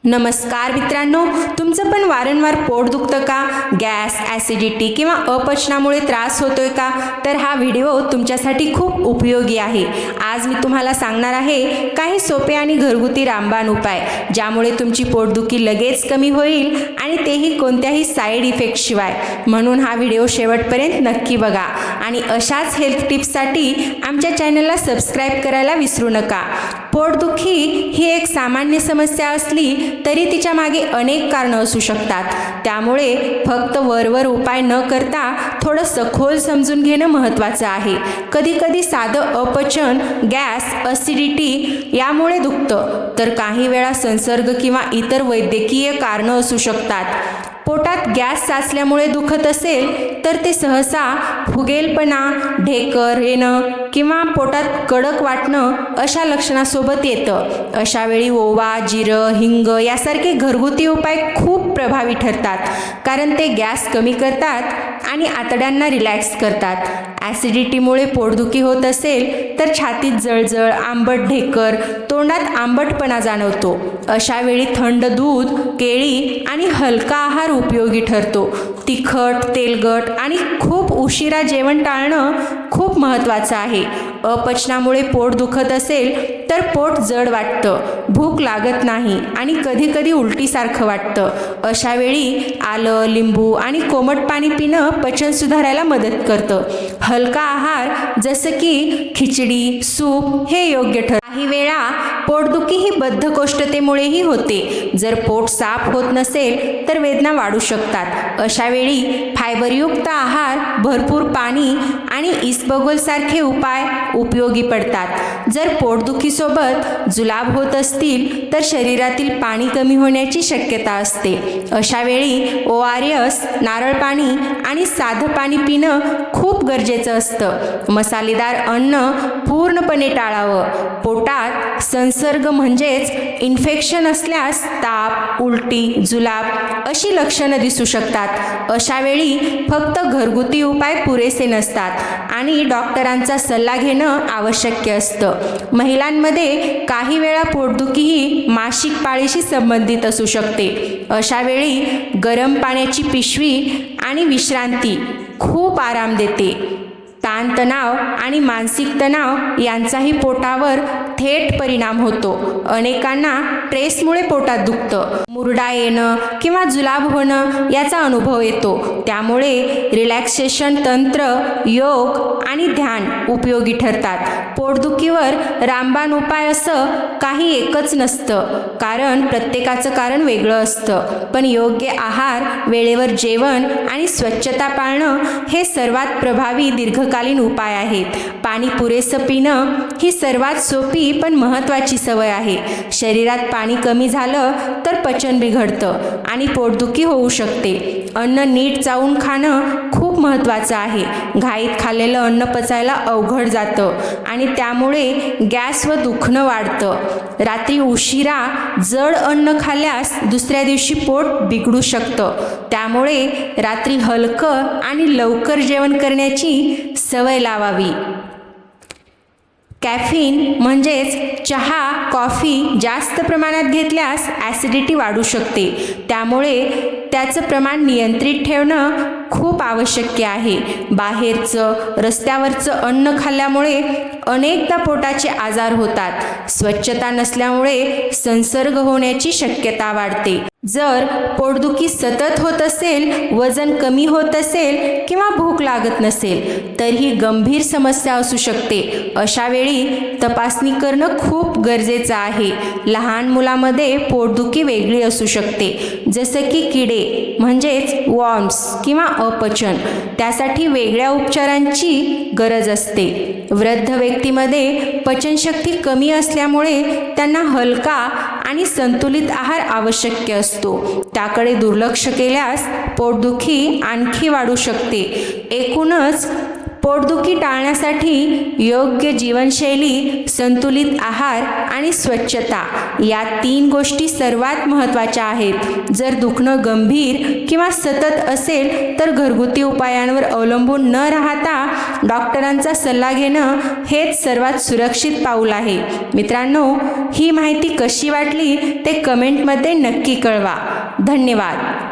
नमस्कार मित्रांनो, तुमचं पण वारंवार पोट दुखतं का? गॅस, ॲसिडिटी किंवा अपचनामुळे त्रास होतोय का? तर हा व्हिडिओ तुमच्यासाठी खूप उपयोगी आहे. आज मी तुम्हाला सांगणार आहे काही सोपे आणि घरगुती रामबाण उपाय, ज्यामुळे तुमची पोटदुखी लगेच कमी होईल आणि तेही कोणत्याही साईड इफेक्टशिवाय. म्हणून हा व्हिडिओ शेवटपर्यंत नक्की बघा आणि अशाच हेल्थ टिप्ससाठी आमच्या चॅनलला सबस्क्राईब करायला विसरू नका. पोटदुखी ही एक सामान्य समस्या असली तरी तिच्या मागे अनेक कारणं असू शकतात. त्यामुळे फक्त वरवर उपाय न करता थोडं सखोल समजून घेणं महत्त्वाचं आहे. कधीकधी साधं अपचन, गॅस, ॲसिडिटी यामुळे दुखतं, तर काही वेळा संसर्ग किंवा इतर वैद्यकीय कारणं असू शकतात. पोटात गॅस साचल्यामुळे दुखत असेल तर ते सहसा फुगेलपणा, ढेकर येणं किंवा पोटात कडक वाटणं अशा लक्षणासोबत येतं. अशा वेळी ओवा, जिरं, हिंग यासारखे घरगुती उपाय खूप प्रभावी ठरतात, कारण ते गॅस कमी करतात आणि आतड्यांना रिलॅक्स करतात. ॲसिडिटीमुळे पोटदुखी होत असेल तर छातीत जळजळ, आंबट ढेकर, तोंडात आंबटपणा जाणवतो. अशा वेळी थंड दूध, केळी आणि हलका आहार उपयोगी ठरतो. तिखट, तेलकट आणि खूप उशिरा जेवण टाळणं खूप महत्त्वाचं आहे. अपचनामुळे पोट दुखत असेल तर पोट जड वाटतं, भूक लागत नाही आणि कधीकधी उलटीसारखं वाटतं. अशा वेळी आलं, लिंबू आणि कोमट पाणी पिणं पचन सुधारायला मदत करतं. हलका आहार जसं की खिचडी, सूप हे योग्य ठरतं. काही वेळा पोटदुखी ही बद्धकोष्ठतेमुळेही होते. जर पोट साफ होत नसेल तर वेदना वाढू शकतात. अशा वेळी फायबरयुक्त आहार, भरपूर पाणी आणि इसबगोलसारखे उपाय उपयोगी पडतात. जर पोटदुखीसोबत जुलाब होत असतील तर शरीरातील पाणी कमी होण्याची शक्यता असते. अशा वेळी ORS, नारळ पाणी आणि साधं पाणी पिणं खूप गरजेचं असतं. मसालेदार अन्न पूर्णपणे टाळावं. पोटात संसर्ग म्हणजेच इन्फेक्शन असल्यास ताप, उलटी, जुलाब अशी लक्षणं दिसू शकतात. अशा वेळी फक्त घरगुती उपाय पुरेसे नसतात आणि डॉक्टरांचा सल्ला घेणं आवश्यक असतं. महिलांमध्ये काही वेळा पोटदुखी ही मासिक पाळीशी संबंधित असू शकते. अशा वेळी गरम पाण्याची पिशवी आणि विश्रांती खूप आराम देते. ताणतणाव आणि मानसिक तणाव यांचाही पोटावर थेट परिणाम होतो. अनेकांना स्ट्रेसमुळे पोटात दुखतं, मुरडा येणं किंवा जुलाब होणं याचा अनुभव येतो. त्यामुळे रिलॅक्सेशन तंत्र, योग आणि ध्यान उपयोगी ठरतात. पोटदुखीवर रामबाण उपाय असं काही एकच नसतं, कारण प्रत्येकाचं कारण वेगळं असतं. पण योग्य आहार, वेळेवर जेवण आणि स्वच्छता पाळणं हे सर्वात प्रभावी दीर्घकालीन उपाय आहेत. पाणी पुरेसं पिणं ही सर्वात सोपी पण महत्त्वाची सवय आहे. शरीरात पाणी कमी झालं तर पचन बिघडतं आणि पोटदुखी होऊ शकते. अन्न नीट चावून खाणं खूप महत्त्वाचं आहे. घाईत खाल्लेलं अन्न पचायला अवघड जातं आणि त्यामुळे गॅस व दुखणं वाढतं. रात्री उशिरा जड अन्न खाल्ल्यास दुसऱ्या दिवशी पोट बिघडू शकतं. त्यामुळे रात्री हलकं आणि लवकर जेवण करण्याची सवय लावावी. कॅफीन म्हणजेच चहा, कॉफी जास्त प्रमाणात घेतल्यास ॲसिडिटी वाढू शकते. त्यामुळे त्याचं प्रमाण नियंत्रित ठेवणं खूप आवश्यक आहे. बाहेरचं, रस्त्यावरचं अन्न खाल्ल्यामुळे अनेकदा पोटाचे आजार होतात. स्वच्छता नसल्यामुळे संसर्ग होण्याची शक्यता वाढते. जर पोटदुखी सतत होत असेल, वजन कमी होत असेल किंवा भूक लागत नसेल तर ही गंभीर समस्या असू शकते. अशा वेळी तपासणी करणं खूप गरजेचं आहे. लहान मुलामध्ये पोटदुखी वेगळी असू शकते, जसं की किडे म्हणजेच वॉर्म्स किंवा अपचन. त्यासाठी वेगळ्या उपचारांची गरज असते. वृद्ध व्यक्तीमध्ये पचनशक्ती कमी असल्यामुळे त्यांना हलका आणि संतुलित आहार आवश्यक असतो. त्याकडे दुर्लक्ष केल्यास पोटदुखी आणखी वाढू शकते. एकूणच पोटदुखी टाळण्यासाठी योग्य जीवनशैली, संतुलित आहार आणि स्वच्छता या 3 गोष्टी सर्वात महत्त्वाच्या आहेत. जर दुखणं गंभीर किंवा सतत असेल तर घरगुती उपायांवर अवलंबून न राहता डॉक्टरांचा सल्ला घेणं हेच सर्वात सुरक्षित पाऊल आहे. मित्रांनो, ही माहिती कशी वाटली ते कमेंटमध्ये नक्की कळवा. धन्यवाद.